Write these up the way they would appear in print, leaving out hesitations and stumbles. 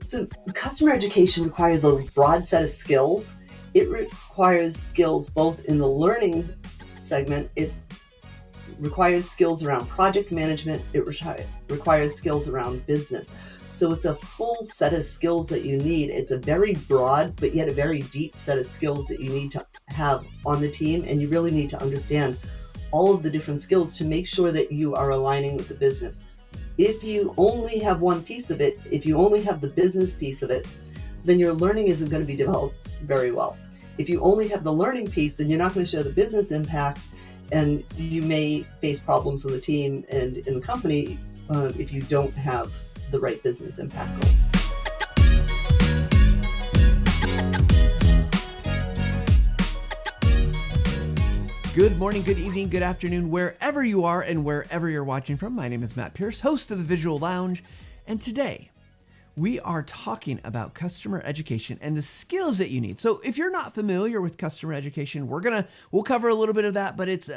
So, customer education requires a broad set of skills. It requires skills both in the learning segment, it requires skills around project management, it requires skills around business. So, it's a full set of skills that you need. It's a very broad, but yet a very deep set of skills that you need to have on the team. And you really need to understand all of the different skills to make sure that you are aligning with the business. If you only have one piece of it, if you only have the business piece of it, then your learning isn't going to be developed very well. If you only have the learning piece, then you're not going to show the business impact, and you may face problems in the team and in the company if you don't have the right business impact goals. Good morning, good evening, good afternoon, wherever you are and wherever you're watching from. My name is Matt Pierce, host of the Visual Lounge, and today we are talking about customer education and the skills that you need. So if you're not familiar with customer education, we'll cover a little bit of that, but it's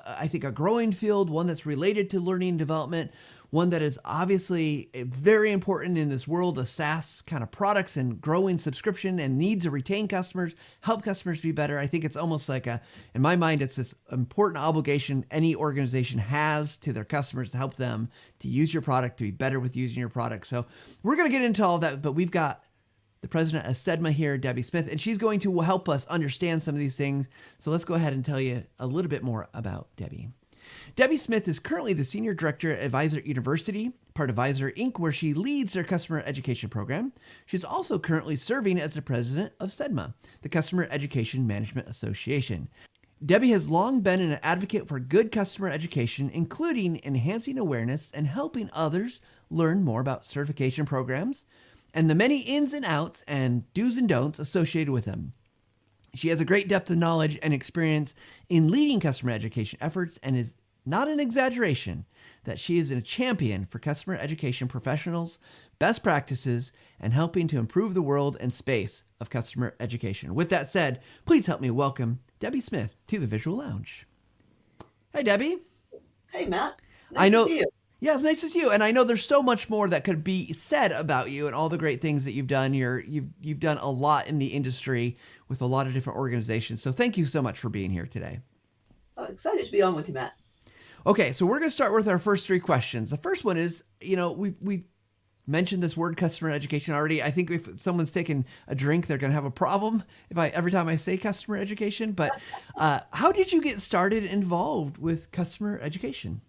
I think a growing field, one that's related to learning and development, one that is obviously very important in this world of SaaS kind of products and growing subscription and need to retain customers, help customers be better. I think it's almost like in my mind, it's this important obligation any organization has to their customers to help them to use your product, to be better with using your product. So we're going to get into all of that, but we've got the president of CEdMA here, Debbie Smith, and she's going to help us understand some of these things. So let's go ahead and tell you a little bit more about Debbie. Debbie Smith is currently the Senior Director at Advisor University, part of Advisor Inc., where she leads their customer education program. She's also currently serving as the president of CEdMA, the Customer Education Management Association. Debbie has long been an advocate for good customer education, including enhancing awareness and helping others learn more about certification programs and the many ins and outs and do's and don'ts associated with them. She has a great depth of knowledge and experience in leading customer education efforts, and is not an exaggeration that she is a champion for customer education professionals, best practices, and helping to improve the world and space of customer education. With that said, please help me welcome Debbie Smith to the Visual Lounge. Hey, Debbie. Hey, Matt. I know. To see you. Yeah, it's nice to see you. And I know there's so much more that could be said about you and all the great things that you've done. You've done a lot in the industry with a lot of different organizations. So thank you so much for being here today. Excited to be on with you, Matt. Okay, so we're going to start with our first three questions. The first one is, we've mentioned this word customer education already. I think if someone's taking a drink, they're going to have a problem every time I say customer education. But how did you get started involved with customer education?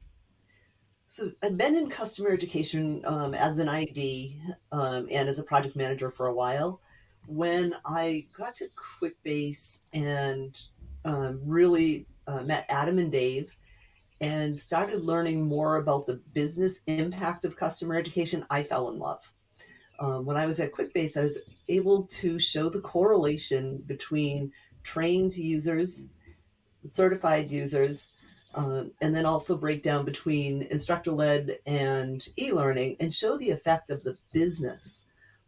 So I've been in customer education as an ID and as a project manager for a while. When I got to QuickBase and really met Adam and Dave and started learning more about the business impact of customer education, I fell in love. When I was at QuickBase, I was able to show the correlation between trained users, certified users, and then also break down between instructor-led and e-learning and show the effect of the business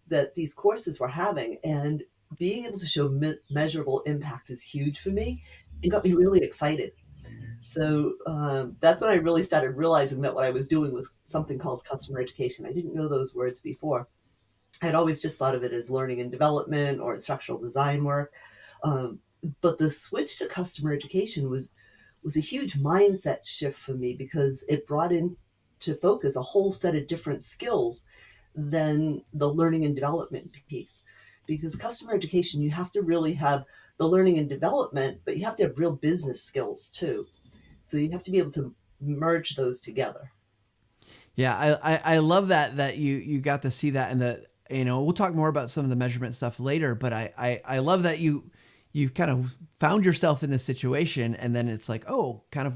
that these courses were having. And being able to show measurable impact is huge for me. It got me really excited. So that's when I really started realizing that what I was doing was something called customer education. I didn't know those words before. I'd always just thought of it as learning and development or instructional design work. But the switch to customer education was a huge mindset shift for me, because it brought into focus a whole set of different skills than the learning and development piece. Because customer education, you have to really have the learning and development, but you have to have real business skills too. So you have to be able to merge those together. Yeah, I love that you got to see that, and we'll talk more about some of the measurement stuff later, but I love that you've kind of found yourself in this situation, and then it's like, oh, kind of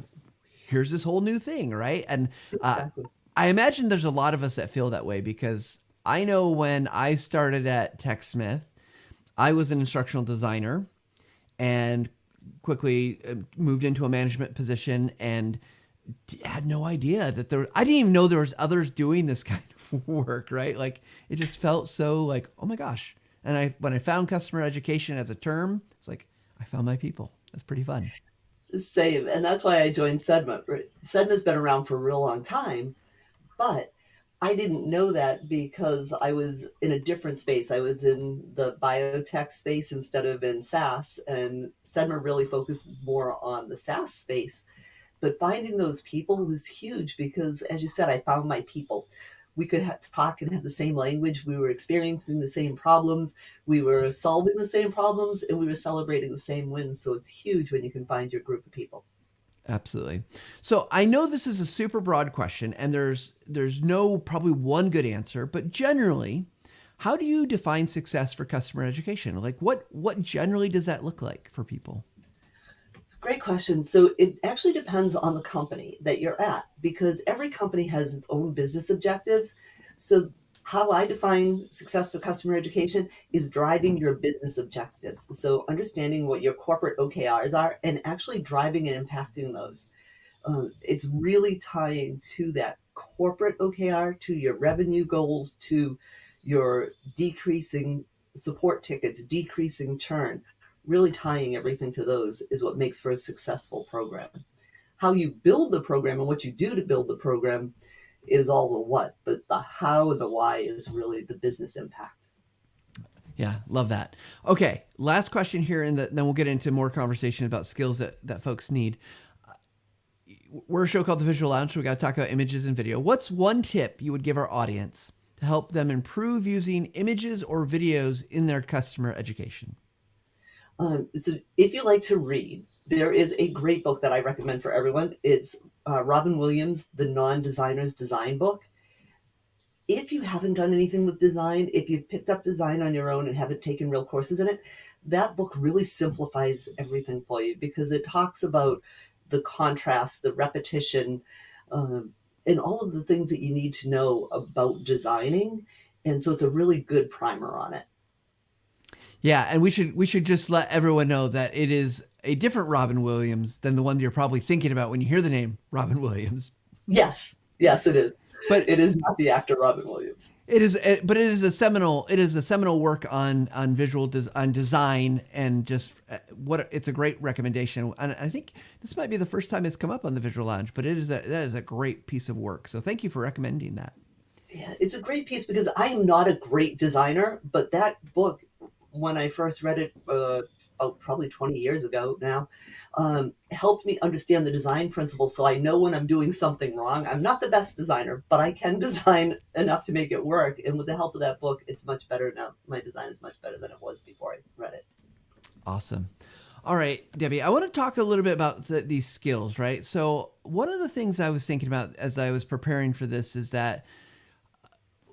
here's this whole new thing, right? And Exactly. I imagine there's a lot of us that feel that way, because I know when I started at TechSmith, I was an instructional designer and quickly moved into a management position and had no idea that I didn't even know there was others doing this kind of work, right? Like it just felt so like, oh my gosh. And when I found customer education as a term, it's like, I found my people. That's pretty fun. Same. And that's why I joined CEdMA. CEdMA's been around for a real long time, but I didn't know that because I was in a different space. I was in the biotech space instead of in SaaS, and CEdMA really focuses more on the SaaS space. But finding those people was huge because, as you said, I found my people. We could talk and have the same language. We were experiencing the same problems. We were solving the same problems, and we were celebrating the same wins. So it's huge when you can find your group of people. Absolutely. So I know this is a super broad question, and there's no probably one good answer, but generally, how do you define success for customer education? Like what generally does that look like for people? Great question. So it actually depends on the company that you're at because every company has its own business objectives. So how I define success for customer education is driving your business objectives. So understanding what your corporate OKRs are and actually driving and impacting those. It's really tying to that corporate OKR, to your revenue goals, to your decreasing support tickets, decreasing churn. Really tying everything to those is what makes for a successful program. How you build the program and what you do to build the program is all the what, but the how and the why is really the business impact. Yeah, love that. Okay, last question here, and then we'll get into more conversation about skills that folks need. We're a show called The Visual Lounge, so we got to talk about images and video. What's one tip you would give our audience to help them improve using images or videos in their customer education? So if you like to read, there is a great book that I recommend for everyone. It's Robin Williams' The Non-Designer's Design Book. If you haven't done anything with design, if you've picked up design on your own and haven't taken real courses in it, that book really simplifies everything for you because it talks about the contrast, the repetition, and all of the things that you need to know about designing. And so it's a really good primer on it. Yeah, and we should just let everyone know that it is a different Robin Williams than the one you're probably thinking about when you hear the name Robin Williams. Yes, yes, it is. But It is not the actor Robin Williams. but it is a seminal work on on design and just what it's a great recommendation. And I think this might be the first time it's come up on the Visual Lounge, but that is a great piece of work. So thank you for recommending that. Yeah, it's a great piece because I am not a great designer, but that book, when I first read it, probably 20 years ago now, helped me understand the design principles so I know when I'm doing something wrong. I'm not the best designer, but I can design enough to make it work. And with the help of that book, it's much better now. My design is much better than it was before I read it. Awesome. All right, Debbie, I want to talk a little bit about these skills, right? So, one of the things I was thinking about as I was preparing for this is that,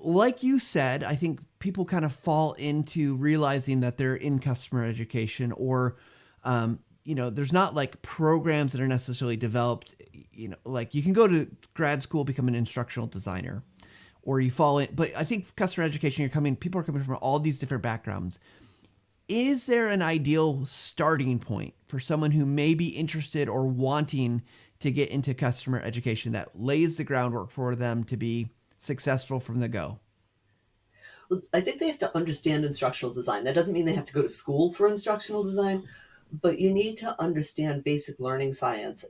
like you said, I think people kind of fall into realizing that they're in customer education or, there's not like programs that are necessarily developed, like you can go to grad school, become an instructional designer, or you fall in, but I think customer education, people are coming from all these different backgrounds. Is there an ideal starting point for someone who may be interested or wanting to get into customer education that lays the groundwork for them to be successful from the go? I think they have to understand instructional design. That doesn't mean they have to go to school for instructional design, but you need to understand basic learning science.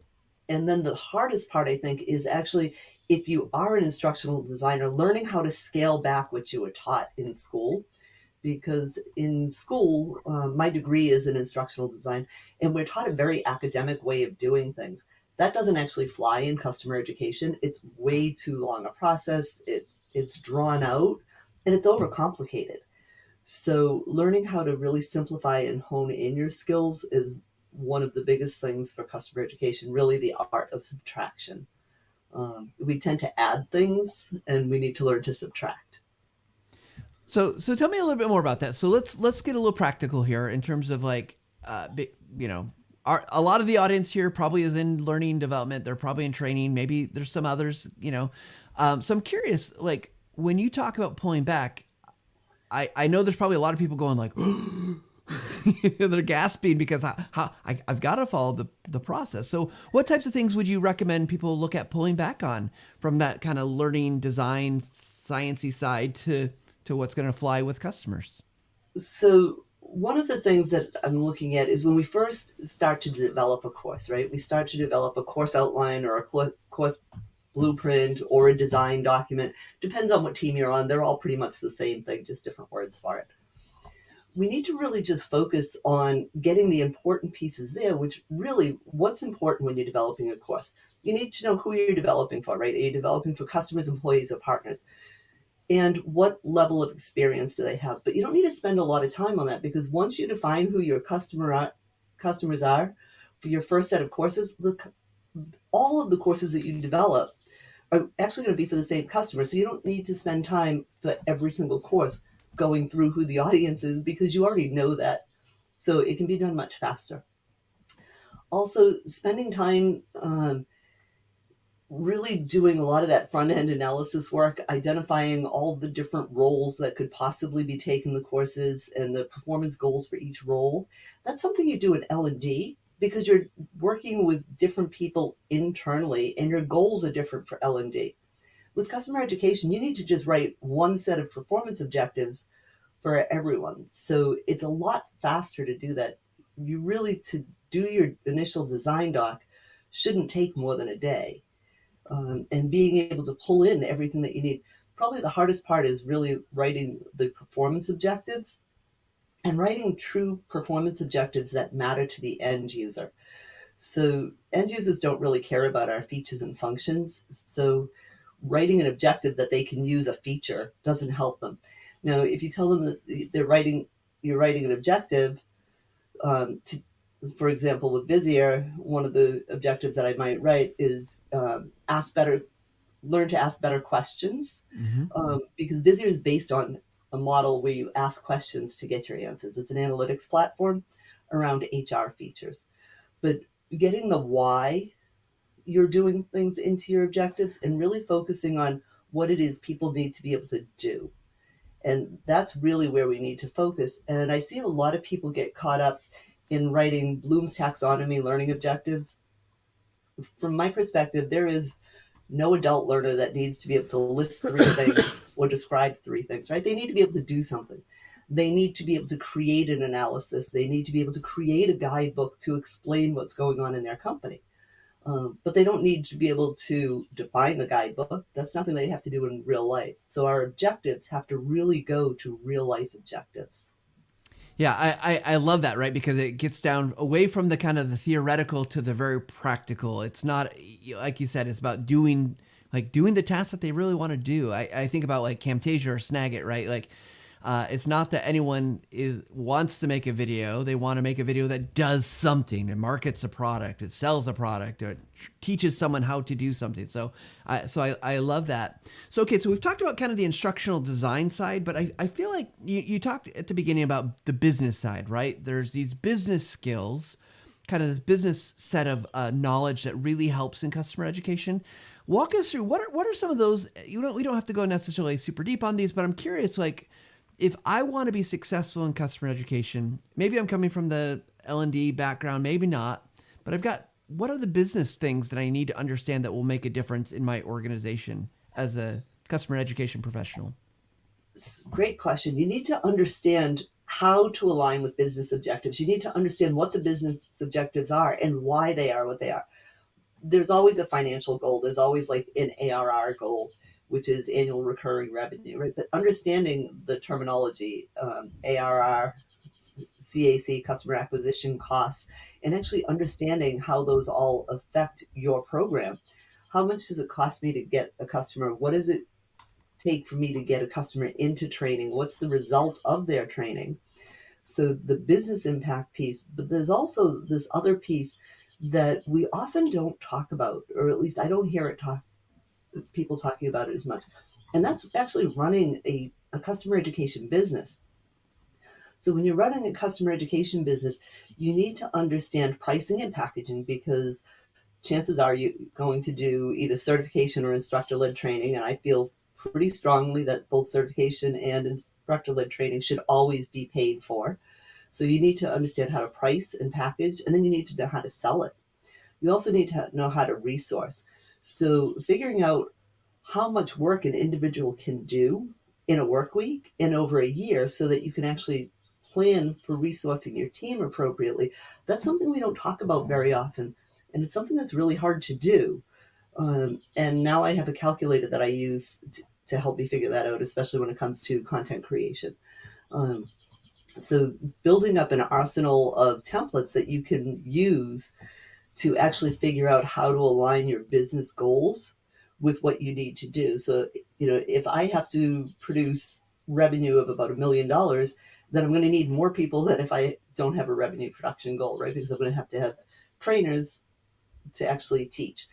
And then the hardest part, I think, is actually if you are an instructional designer, learning how to scale back what you were taught in school. Because in school, my degree is in instructional design, and we're taught a very academic way of doing things. That doesn't actually fly in customer education. It's way too long a process. It's drawn out, and it's overcomplicated. So learning how to really simplify and hone in your skills is one of the biggest things for customer education, really the art of subtraction. We tend to add things, and we need to learn to subtract. So tell me a little bit more about that. So let's get a little practical here in terms of like, you know, a lot of the audience here probably is in learning development. They're probably in training. Maybe there's some others, So I'm curious, like when you talk about pulling back, I know there's probably a lot of people going like, they're gasping because I've got to follow the process. So what types of things would you recommend people look at pulling back on from that kind of learning design sciencey side to what's going to fly with customers? So one of the things that I'm looking at is when we first start to develop a course, right? We start to develop a course outline or a course blueprint or a design document. Depends on what team you're on. They're all pretty much the same thing, just different words for it. We need to really just focus on getting the important pieces there, which really what's important when you're developing a course. You need to know who you're developing for, right? Are you developing for customers, employees, or partners? And what level of experience do they have? But you don't need to spend a lot of time on that, because once you define who your customers are for your first set of courses, all of the courses that you develop are actually going to be for the same customer. So you don't need to spend time for every single course going through who the audience is, because you already know that. So it can be done much faster. Also, spending time really doing a lot of that front end analysis work, identifying all the different roles that could possibly be taking the courses and the performance goals for each role. That's something you do in L&D, because you're working with different people internally and your goals are different for L&D. With customer education, you need to just write one set of performance objectives for everyone. So it's a lot faster to do that. You really, to do your initial design doc, shouldn't take more than a day. And being able to pull in everything that you need. Probably the hardest part is really writing the performance objectives and writing true performance objectives that matter to the end user. So end users don't really care about our features and functions. So writing an objective that they can use a feature doesn't help them. Now, if you tell them that you're writing an objective, for example, with Vizier, one of the objectives that I might write is learn to ask better questions, Mm-hmm. because Vizier is based on a model where you ask questions to get your answers. It's an analytics platform around HR features. But getting the why you're doing things into your objectives and really focusing on what it is people need to be able to do. And that's really where we need to focus. And I see a lot of people get caught up in writing Bloom's taxonomy learning objectives. From my perspective, there is no adult learner that needs to be able to list three things or describe three things, right? They need to be able to do something. They need to be able to create an analysis. They need to be able to create a guidebook to explain what's going on in their company. But they don't need to be able to define the guidebook. That's nothing they have to do in real life. So our objectives have to really go to real life objectives. Yeah, I love that, right? Because it gets down away from the kind of the theoretical to the very practical. It's not, like you said, it's about doing the tasks that they really want to do. I think about like Camtasia or Snagit, right? Like, it's not that anyone wants to make a video. They want to make a video that does something. It markets a product. It sells a product. Or it teaches someone how to do something. So I love that. So, okay, so we've talked about kind of the instructional design side, but I feel like you talked at the beginning about the business side, right? There's these business skills, kind of this business set of knowledge that really helps in customer education. Walk us through what are some of those. We don't have to go necessarily super deep on these, but I'm curious, like, if I want to be successful in customer education, maybe I'm coming from the L&D background, maybe not, but what are the business things that I need to understand that will make a difference in my organization as a customer education professional? Great question. You need to understand how to align with business objectives. You need to understand what the business objectives are and why they are what they are. There's always a financial goal. There's always like an ARR goal, which is annual recurring revenue, right? But understanding the terminology, ARR, CAC, customer acquisition costs, and actually understanding how those all affect your program. How much does it cost me to get a customer? What does it take for me to get a customer into training? What's the result of their training? So the business impact piece, but there's also this other piece that we often don't talk about, or at least I don't hear people talking about it as much. And that's actually running a customer education business. So when you're running a customer education business, you need to understand pricing and packaging, because chances are you're going to do either certification or instructor-led training. And I feel pretty strongly that both certification and instructor-led training should always be paid for. So you need to understand how to price and package, and then you need to know how to sell it. You also need to know how to resource. So figuring out how much work an individual can do in a work week and over a year so that you can actually plan for resourcing your team appropriately. That's something we don't talk about very often. And it's something that's really hard to do. And now I have a calculator that I use to help me figure that out, especially when it comes to content creation. Um, so building up an arsenal of templates that you can use to actually figure out how to align your business goals with what you need to do. So, if I have to produce revenue of about $1 million, then I'm going to need more people than if I don't have a revenue production goal, right? Because I'm going to have trainers to actually teach.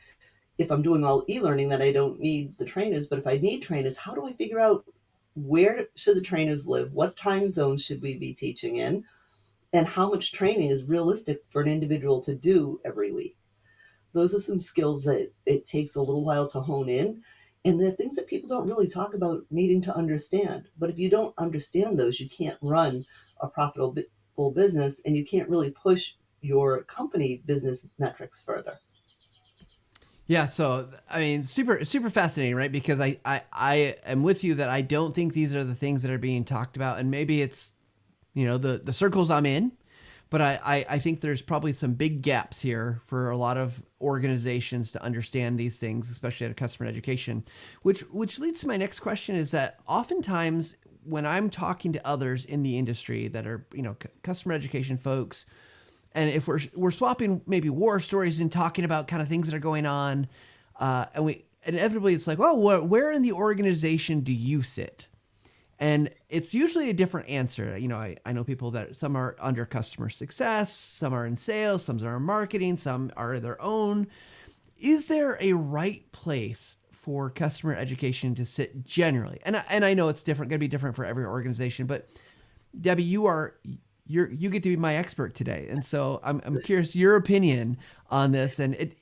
If I'm doing all e-learning, then I don't need the trainers. But if I need trainers, how do I figure out where should the trainers live? What time zone should we be teaching in? And how much training is realistic for an individual to do every week? Those are some skills that it takes a little while to hone in. And they're things that people don't really talk about needing to understand. But if you don't understand those, you can't run a profitable business, and you can't really push your company business metrics further. Yeah, so I mean, super fascinating, right? Because I am with you that I don't think these are the things that are being talked about, and maybe it's the circles I'm in, but I think there's probably some big gaps here for a lot of organizations to understand these things, especially at a customer education, which leads to my next question: is that oftentimes when I'm talking to others in the industry that are customer education folks, and if we're swapping maybe war stories and talking about kind of things that are going on, and we inevitably it's like, oh, where in the organization do you sit? And it's usually a different answer. I know people that some are under customer success, some are in sales, some are in marketing, some are their own. Is there a right place for customer education to sit generally? And I know it's different, going to be different for every organization. But Debbie, you get to be my expert today, and so I'm curious your opinion on this. And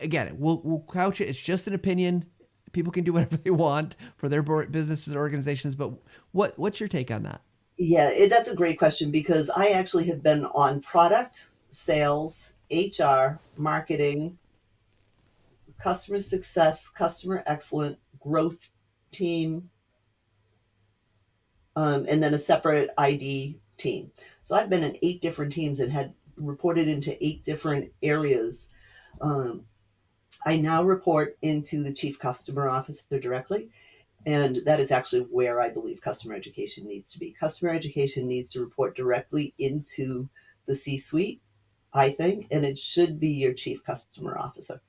again, we'll couch it. It's just an opinion. People can do whatever they want for their businesses and organizations, but what's your take on that? Yeah, that's a great question, because I actually have been on product, sales, HR, marketing, customer success, customer excellence, growth team, and then a separate ID team. So I've been in 8 different teams and had reported into 8 different areas. Um, I now report into the chief customer officer directly. And that is actually where I believe customer education needs to be. Customer education needs to report directly into the C suite, I think, and it should be your chief customer officer.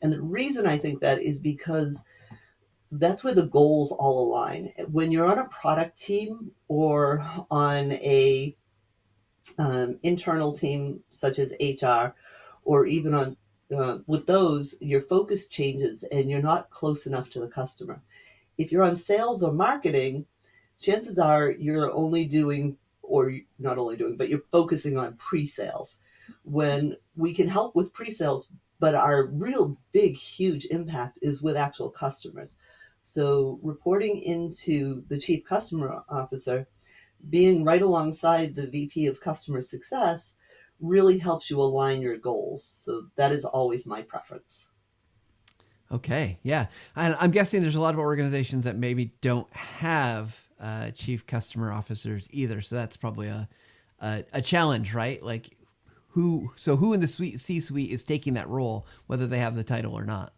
And the reason I think that is because that's where the goals all align. When you're on a product team or on a internal team such as HR, or even on with those, your focus changes and you're not close enough to the customer. If you're on sales or marketing, chances are you're only doing, or not only doing, but you're focusing on pre-sales. When we can help with pre-sales, but our real big, huge impact is with actual customers. So reporting into the chief customer officer, being right alongside the VP of customer success, really helps you align your goals. So that is always my preference. Okay, yeah, and I'm guessing there's a lot of organizations that maybe don't have chief customer officers either, so that's probably a challenge, right? Like who in the C-suite is taking that role, whether they have the title or not.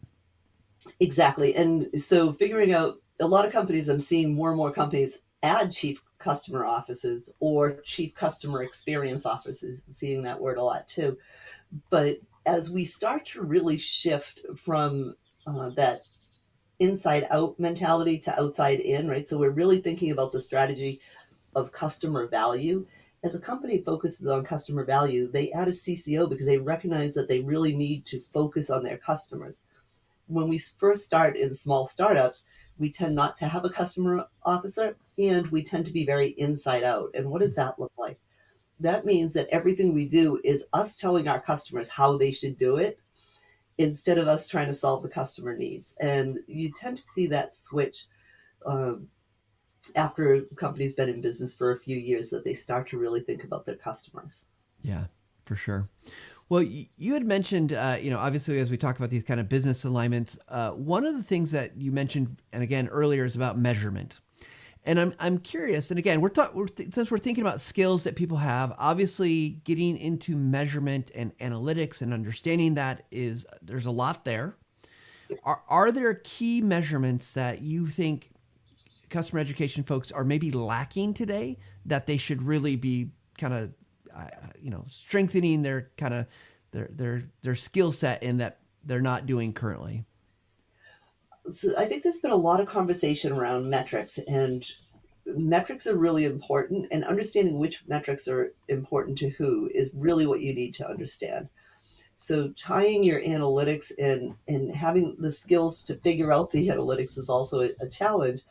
Exactly. And so figuring out, a lot of companies, I'm seeing more and more companies add chief customer officers or chief customer experience officers. I'm seeing that word a lot too. But as we start to really shift from that inside out mentality to outside in, right? So we're really thinking about the strategy of customer value. As a company focuses on customer value, they add a CCO because they recognize that they really need to focus on their customers. When we first start in small startups, we tend not to have a customer officer, and we tend to be very inside out. And what does that look like? That means that everything we do is us telling our customers how they should do it instead of us trying to solve the customer needs. And you tend to see that switch um, after a company's been in business for a few years, that they start to really think about their customers. Yeah, for sure. Well, you had mentioned, obviously as we talk about these kind of business alignments, one of the things that you mentioned, and again earlier, is about measurement. And I'm curious, and again, since we're thinking about skills that people have, obviously getting into measurement and analytics and understanding that there's a lot there. Are there key measurements that you think customer education folks are maybe lacking today that they should really be kind of strengthening their kind of their skill set in that they're not doing currently? So I think there's been a lot of conversation around metrics, and metrics are really important, and understanding which metrics are important to who is really what you need to understand. So tying your analytics and having the skills to figure out the analytics is also a challenge.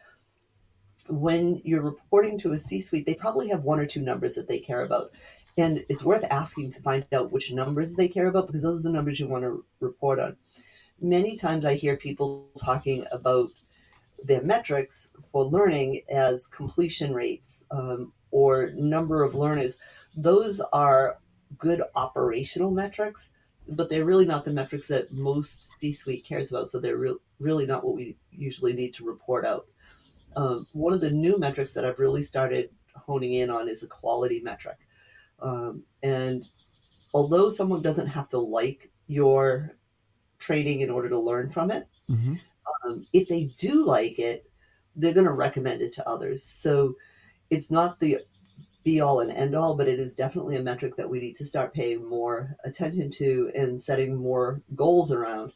When you're reporting to a C-suite, they probably have one or two numbers that they care about. And it's worth asking to find out which numbers they care about, because those are the numbers you want to report on. Many times I hear people talking about their metrics for learning as completion rates, or number of learners. Those are good operational metrics, but they're really not the metrics that most C-suite cares about. So they're really not what we usually need to report out. One of the new metrics that I've really started honing in on is a quality metric. And although someone doesn't have to like your training in order to learn from it, Mm-hmm. if they do like it, they're going to recommend it to others. So it's not the be all and end all, but it is definitely a metric that we need to start paying more attention to and setting more goals around.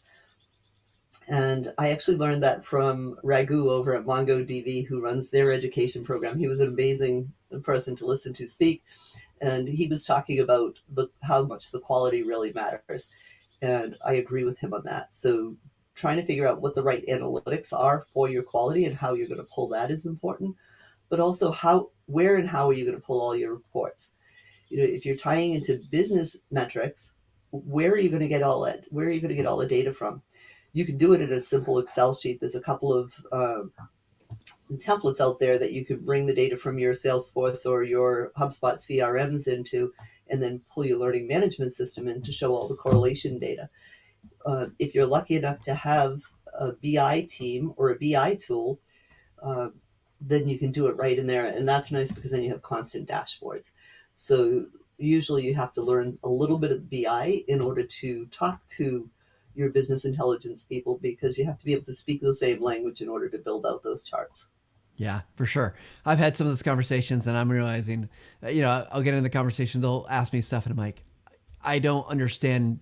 And I actually learned that from Raghu over at MongoDB, who runs their education program. He was an amazing person to listen to speak, and he was talking about how much the quality really matters. And I agree with him on that. So trying to figure out what the right analytics are for your quality and how you're going to pull that is important. But also where and how are you going to pull all your reports? If you're tying into business metrics, where are you going to get all that? Where are you going to get all the data from? You can do it in a simple Excel sheet. There's a couple of templates out there that you could bring the data from your Salesforce or your HubSpot CRMs into, and then pull your learning management system in to show all the correlation data. If you're lucky enough to have a BI team or a BI tool, uh, then you can do it right in there. And that's nice because then you have constant dashboards. So usually you have to learn a little bit of BI in order to talk to your business intelligence people, because you have to be able to speak the same language in order to build out those charts. Yeah, for sure. I've had some of those conversations, and I'm realizing, I'll get into the conversation. They'll ask me stuff, and I'm like, I don't understand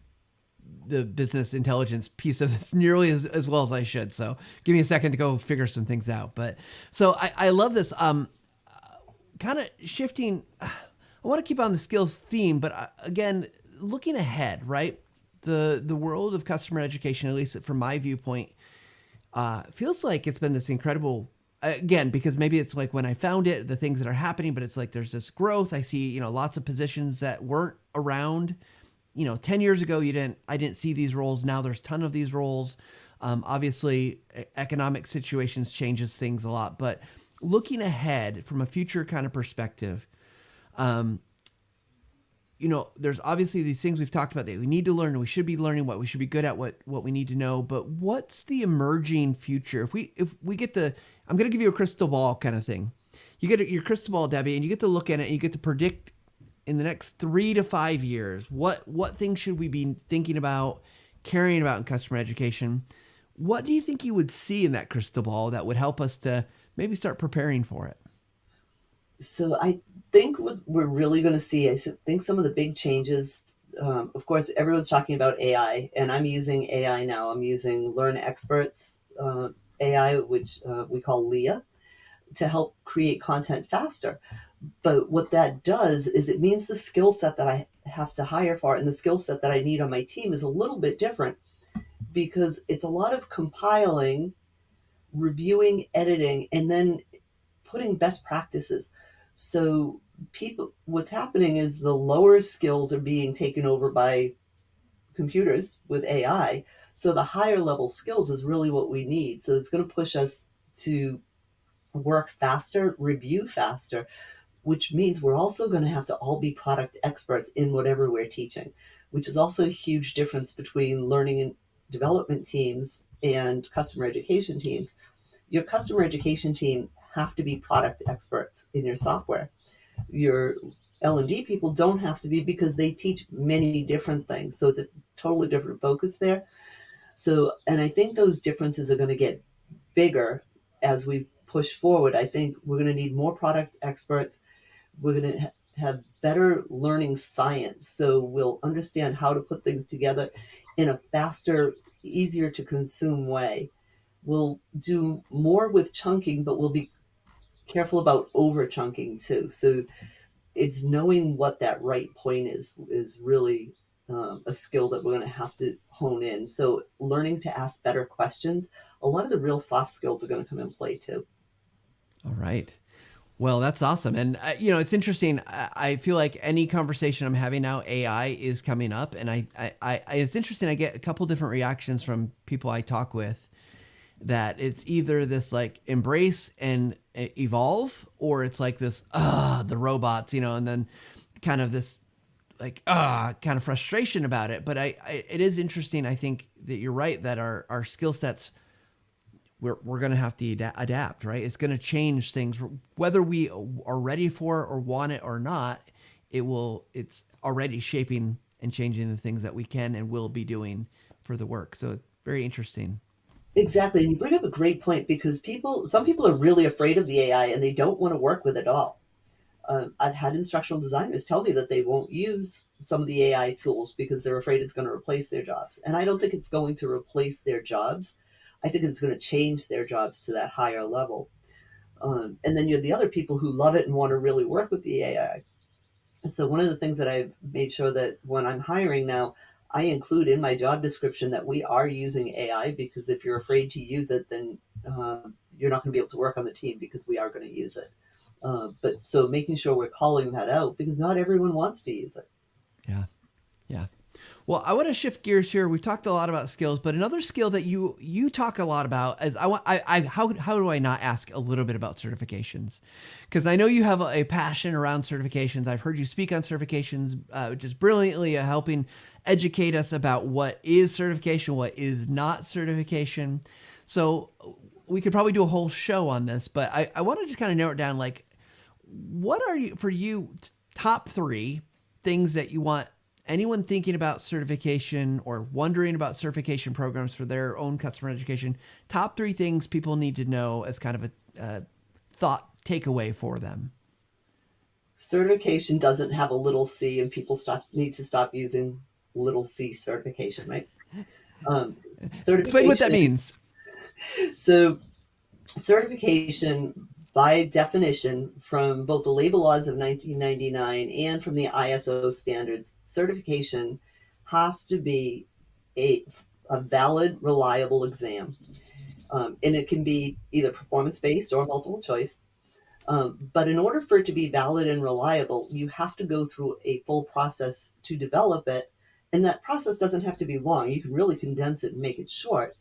the business intelligence piece of this nearly as well as I should. So give me a second to go figure some things out. But so I love this. Kind of shifting. I want to keep on the skills theme, but again, looking ahead, right? The world of customer education, at least from my viewpoint, feels like it's been this incredible. Again, because maybe it's like when I found it, the things that are happening, but it's like there's this growth. I see, lots of positions that weren't around 10 years ago, I didn't see these roles. Now there's a ton of these roles. Obviously economic situations changes things a lot, but looking ahead from a future kind of perspective, there's obviously these things we've talked about that we need to learn, and we should be learning what we should be good at, what we need to know, but what's the emerging future? If we get I'm going to give you a crystal ball kind of thing. You get your crystal ball, Debbie, and you get to look at it and you get to predict in the next 3 to 5 years, what things should we be thinking about, caring about in customer education? What do you think you would see in that crystal ball that would help us to maybe start preparing for it? So I think what we're really going to see, I think some of the big changes, of course, everyone's talking about AI, and I'm using AI now. I'm using Learn Experts AI, which we call Leah, to help create content faster. But what that does is it means the skill set that I have to hire for and the skill set that I need on my team is a little bit different, because it's a lot of compiling, reviewing, editing, and then putting best practices. So what's happening is the lower skills are being taken over by computers with AI. So the higher level skills is really what we need. So it's going to push us to work faster, review faster, which means we're also going to have to all be product experts in whatever we're teaching, which is also a huge difference between learning and development teams and customer education teams. Your customer education team have to be product experts in your software. Your L&D people don't have to be, because they teach many different things. So it's a totally different focus there. So, and I think those differences are going to get bigger as we push forward. I think we're going to need more product experts. We're going to have better learning science. So we'll understand how to put things together in a faster, easier to consume way. We'll do more with chunking, but we'll be careful about over chunking too. So it's knowing what that right point is really a skill that we're going to have to hone in. So learning to ask better questions. A lot of the real soft skills are going to come in play too. All right. Well, that's awesome. And, it's interesting. I feel like any conversation I'm having now, AI is coming up. And it's interesting. I get a couple different reactions from people I talk with that it's either this like embrace and evolve, or it's like this, the robots, and then kind of this like, kind of frustration about it. But it is interesting. I think that you're right that our skill sets, we're going to have to adapt, right? It's going to change things, whether we are ready for it or want it or not. It's already shaping and changing the things that we can and will be doing for the work. So very interesting. Exactly. And you bring up a great point because some people are really afraid of the AI and they don't want to work with it at all. I've had instructional designers tell me that they won't use some of the AI tools because they're afraid it's going to replace their jobs. And I don't think it's going to replace their jobs. I think it's going to change their jobs to that higher level. And then you have the other people who love it and want to really work with the AI. So one of the things that I've made sure that when I'm hiring now, I include in my job description that we are using AI, because if you're afraid to use it, then you're not going to be able to work on the team because we are going to use it. But so making sure we're calling that out because not everyone wants to use it. Yeah. Yeah. Well, I want to shift gears here. We've talked a lot about skills, but another skill that you talk a lot about is how do I not ask a little bit about certifications? Because I know you have a passion around certifications. I've heard you speak on certifications just brilliantly, helping educate us about what is certification, what is not certification. So we could probably do a whole show on this, but I want to just kind of narrow it down. Like, what are for you top three things that you want anyone thinking about certification or wondering about certification programs for their own customer education? Top three things people need to know as kind of a thought takeaway for them. Certification doesn't have a little c, and people need to stop using little c certification, right? Explain what that Certification. means. So certification, by definition, from both the labor laws of 1999 and from the ISO standards, certification has to be a, a valid, reliable exam. And it can be either performance based or multiple choice. But in order for it to be valid and reliable, you have to go through a full process to develop it. And that process doesn't have to be long. You can really condense it and make it short,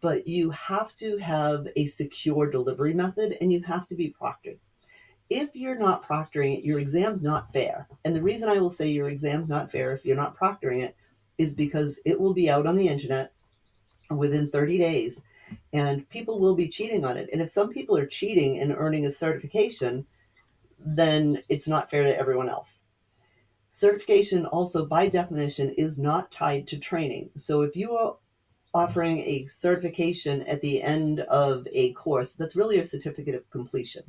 but you have to have a secure delivery method and you have to be proctored. If you're not proctoring it, your exam's not fair. And the reason I will say your exam's not fair if you're not proctoring it is because it will be out on the internet within 30 days and people will be cheating on it. And if some people are cheating and earning a certification, then it's not fair to everyone else. Certification also, by definition, is not tied to training. So if you are offering a certification at the end of a course, that's really a certificate of completion.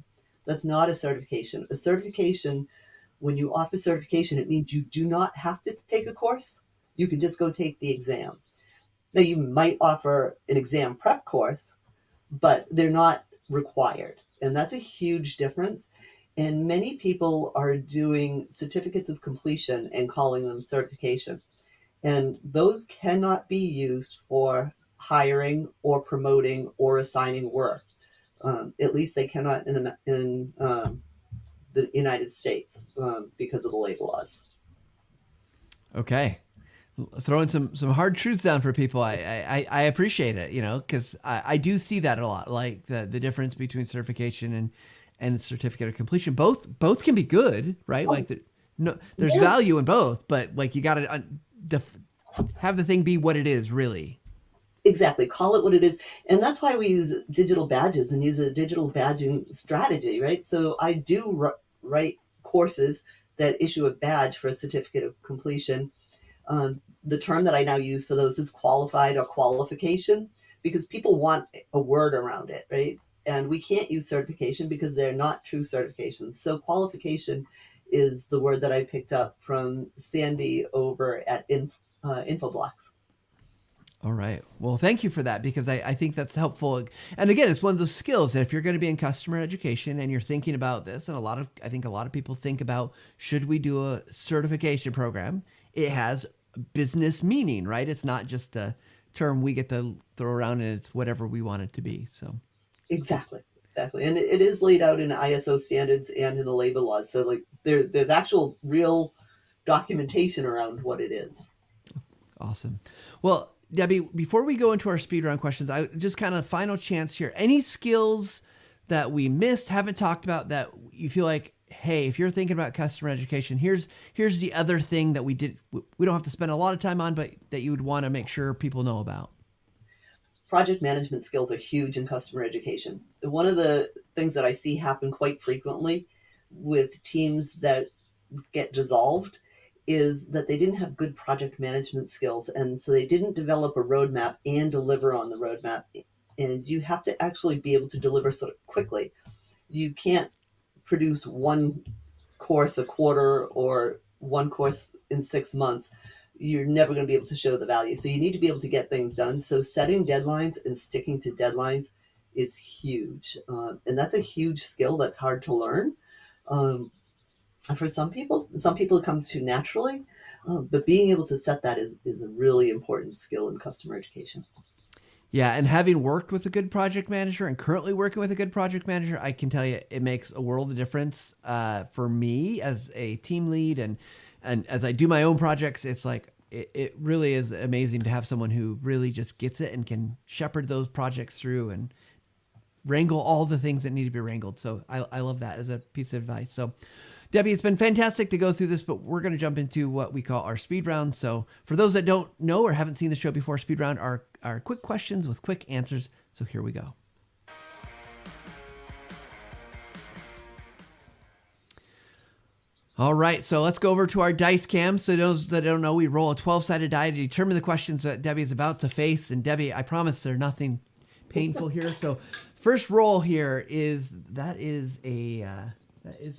That's not a certification. A certification, when you offer certification, it means you do not have to take a course. You can just go take the exam. Now, you might offer an exam prep course, but they're not required. And that's a huge difference. And many people are doing certificates of completion and calling them certification. And those cannot be used for hiring or promoting or assigning work. At least they cannot in the United States because of the labor laws. Okay. Throwing some hard truths down for people. I appreciate it, because I do see that a lot, like the difference between certification and certificate of completion. Both can be good, right? Oh, Like no, there's yeah, value in both, but like you got to have the thing be what it is, really. exactly. Call it what it is. And that's why we use digital badges and use a digital badging strategy, right? So I do write courses that issue a badge for a certificate of completion. The term that I now use for those is qualified or qualification, because people want a word around it, right? And we can't use certification because they're not true certifications. So qualification is the word that I picked up from Sandy over at Infoblox. All right. Well, thank you for that, because I think that's helpful. And again, it's one of those skills that if you're going to be in customer education and you're thinking about this, and I think a lot of people think about, should we do a certification program? It has business meaning, right? It's not just a term we get to throw around and it's whatever we want it to be. So good. Exactly, exactly, and it is laid out in ISO standards and in the labor laws. So like there's actual real documentation around what it is. Awesome. Well, Debbie, before we go into our speed round questions, I just kind of final chance here. Any skills that we missed, haven't talked about, that you feel like, hey, if you're thinking about customer education, here's the other thing that we don't have to spend a lot of time on, but that you would want to make sure people know about? Project management skills are huge in customer education. One of the things that I see happen quite frequently with teams that get dissolved is that they didn't have good project management skills. And so they didn't develop a roadmap and deliver on the roadmap. And you have to actually be able to deliver sort of quickly. You can't produce one course a quarter or one course in 6 months. You're never going to be able to show the value. So you need to be able to get things done. So setting deadlines and sticking to deadlines is huge. And that's a huge skill that's hard to learn. For some people it comes to naturally, but being able to set that is a really important skill in customer education. Yeah, and having worked with a good project manager and currently working with a good project manager, I can tell you it makes a world of difference for me as a team lead, and as I do my own projects. It's like it really is amazing to have someone who really just gets it and can shepherd those projects through and wrangle all the things that need to be wrangled. So I love that as a piece of advice. So Debbie, it's been fantastic to go through this, but we're going to jump into what we call our speed round. So for those that don't know or haven't seen the show before, speed round are quick questions with quick answers. So here we go. All right, so let's go over to our dice cam. So those that don't know, we roll a 12-sided die to determine the questions that Debbie is about to face. And Debbie, I promise there's nothing painful here. So first roll here is a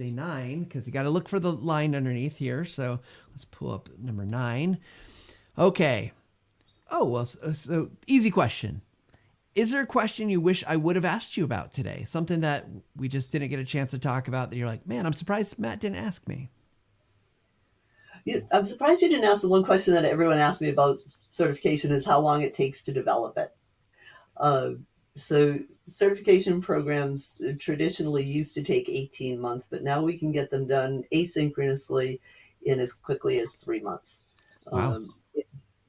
9, because you got to look for the line underneath here. So let's pull up number 9. Okay. Oh, well, so easy question. Is there a question you wish I would have asked you about today? Something that we just didn't get a chance to talk about that you're like, man, I'm surprised Matt didn't ask me. I'm surprised you didn't ask the one question that everyone asked me about certification, is how long it takes to develop it. So certification programs traditionally used to take 18 months, but now we can get them done asynchronously in as quickly as 3 months. Wow.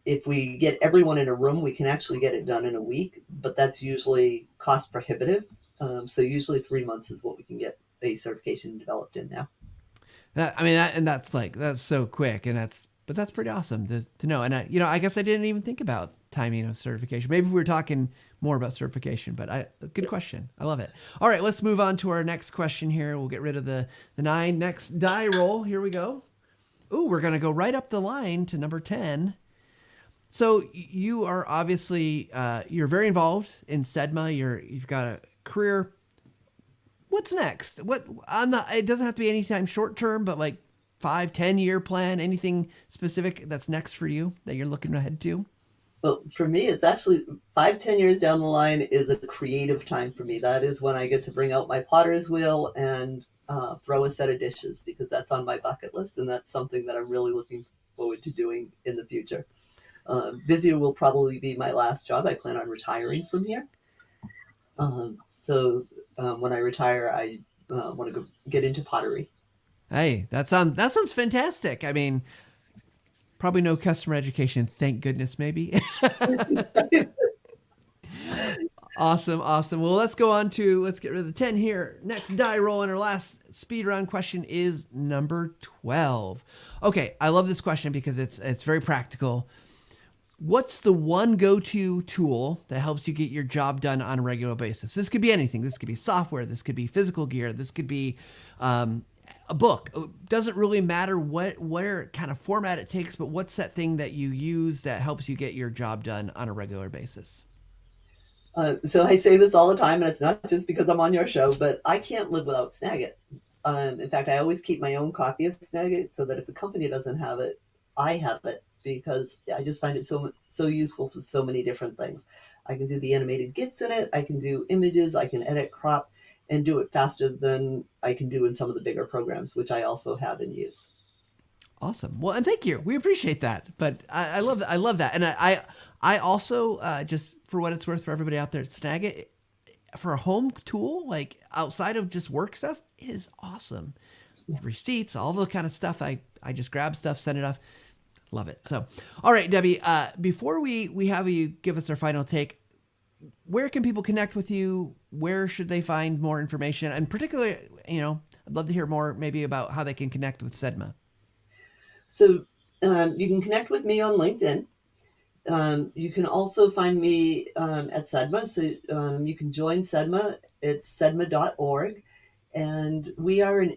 If we get everyone in a room, we can actually get it done in a week, but that's usually cost prohibitive. So usually 3 months is what we can get a certification developed in now. That's so quick, and that's pretty awesome to know. And I guess I didn't even think about timing of certification. Maybe we were talking more about certification, but good question. I love it. All right, let's move on to our next question here. We'll get rid of the 9. Next die roll. Here we go. Ooh, we're going to go right up the line to number 10. So you are obviously, you're very involved in CEdMA. You've got a career. What's next? It doesn't have to be anytime short term, but like 5-10 year plan, anything specific that's next for you that you're looking ahead to? Well, for me, it's actually 5-10 years down the line is a creative time for me. That is when I get to bring out my potter's wheel and throw a set of dishes, because that's on my bucket list, and that's something that I'm really looking forward to doing in the future. Visio will probably be my last job. I plan on retiring from here. So when I retire, I want to go get into pottery. Hey, that sounds fantastic. I mean, probably no customer education, thank goodness, maybe. Awesome. Well, let's get rid of the 10 here. Next die roll, and our last speed round question is number 12. Okay, I love this question because it's very practical. What's the one go-to tool that helps you get your job done on a regular basis? This could be anything. This could be software. This could be physical gear. This could be a book. It doesn't really matter where kind of format it takes, but what's that thing that you use that helps you get your job done on a regular basis? So I say this all the time, and it's not just because I'm on your show, but I can't live without Snagit. In fact, I always keep my own copy of Snagit so that if the company doesn't have it, I have it because I just find it so useful for so many different things. I can do the animated GIFs in it. I can do images. I can edit, crop, and do it faster than I can do in some of the bigger programs, which I also have and use. Awesome. Well, and thank you. We appreciate that. But I love that. I love that. And I also just for what it's worth for everybody out there, Snagit for a home tool, like outside of just work stuff, is awesome. Receipts, all the kind of stuff. I just grab stuff, send it off. Love it. So, all right, Debbie. Before we have you give us our final take, where can people connect with you? Where should they find more information? And particularly, I'd love to hear more maybe about how they can connect with CEdMA. So you can connect with me on LinkedIn. You can also find me at CEdMA. So you can join CEdMA. It's CEdMA.org. And we are an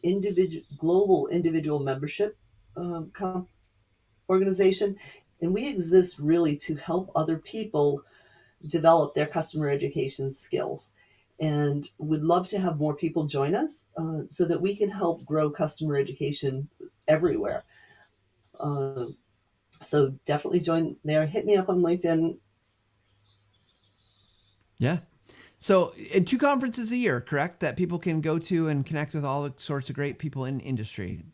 global individual membership organization. And we exist really to help other people develop their customer education skills. And would love to have more people join us so that we can help grow customer education everywhere. So definitely join there. Hit me up on LinkedIn. Yeah. So, and 2 conferences a year, correct? That people can go to and connect with all the sorts of great people in industry.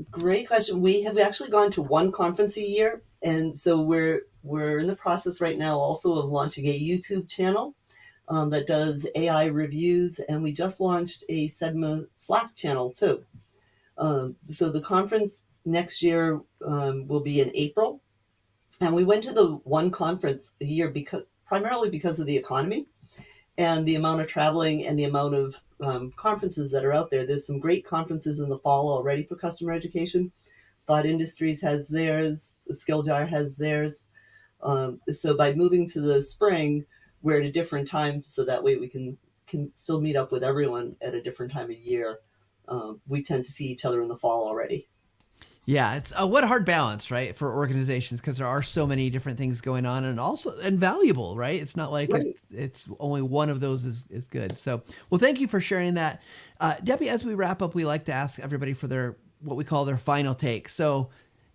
Great question. We have actually gone to 1 conference a year, and so we're in the process right now also of launching a YouTube channel that does AI reviews, and we just launched a CEdMA Slack channel too. So the conference next year will be in April, and we went to the 1 conference a year primarily because of the economy and the amount of traveling and the amount of conferences that are out there. There's some great conferences in the fall already for customer education. Thought Industries has theirs. SkillJar has theirs. So by moving to the spring, we're at a different time, so that way we can still meet up with everyone at a different time of year. We tend to see each other in the fall already. Yeah, it's what a hard balance, right, for organizations, because there are so many different things going on, and valuable, right? It's not like Right. it's only one of those is good. So, well, thank you for sharing that, Debbie. As we wrap up, we like to ask everybody for their what we call their final take. So,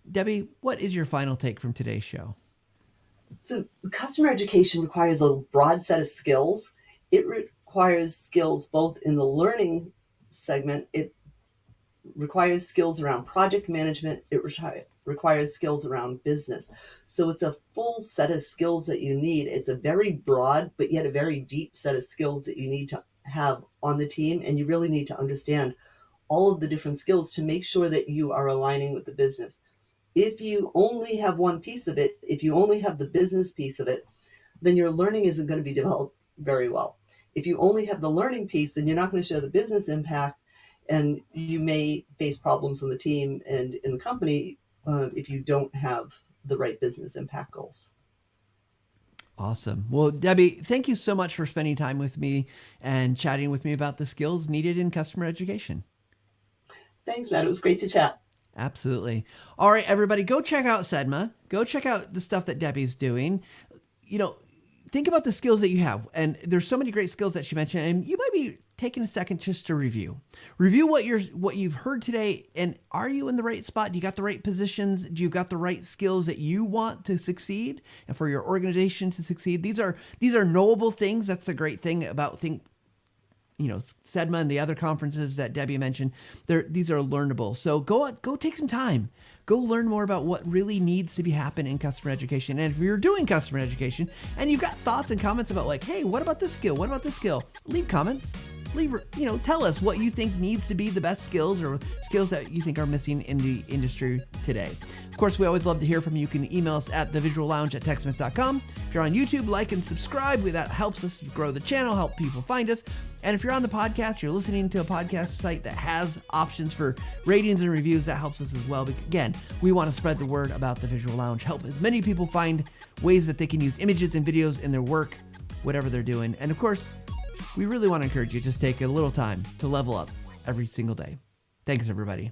Debbie, what is your final take from today's show? So customer education requires a broad set of skills. It requires skills both in the learning segment. It requires skills around project management. It requires skills around business. So it's a full set of skills that you need. It's a very broad, but yet a very deep set of skills that you need to have on the team. And you really need to understand all of the different skills to make sure that you are aligning with the business. If you only have one piece of it, if you only have the business piece of it, then your learning isn't going to be developed very well. If you only have the learning piece, then you're not going to show the business impact, and you may face problems in the team and in the company if you don't have the right business impact goals. Awesome. Well, Debbie, thank you so much for spending time with me and chatting with me about the skills needed in customer education. Thanks, Matt. It was great to chat. Absolutely. All right, everybody, go check out CEdMA. Go check out the stuff that Debbie's doing. Think about the skills that you have. And there's so many great skills that she mentioned. And you might be taking a second just to review. Review what you've heard today. And are you in the right spot? Do you got the right positions? Do you got the right skills that you want to succeed and for your organization to succeed? These are knowable things. That's the great thing about CEdMA and the other conferences that Debbie mentioned. These are learnable. So go take some time. Go learn more about what really needs to be happening in customer education. And if you're doing customer education and you've got thoughts and comments about like, hey, what about this skill? What about this skill? Leave comments. Tell us what you think needs to be the best skills or skills that you think are missing in the industry today. Of course, we always love to hear from you. You can email us at thevisuallounge@techsmith.com. If you're on YouTube, like and subscribe. That helps us grow the channel, help people find us. And if you're on the podcast, you're listening to a podcast site that has options for ratings and reviews, that helps us as well. Because again, we want to spread the word about the Visual Lounge, help as many people find ways that they can use images and videos in their work, whatever they're doing. And of course, we really want to encourage you to just take a little time to level up every single day. Thanks, everybody.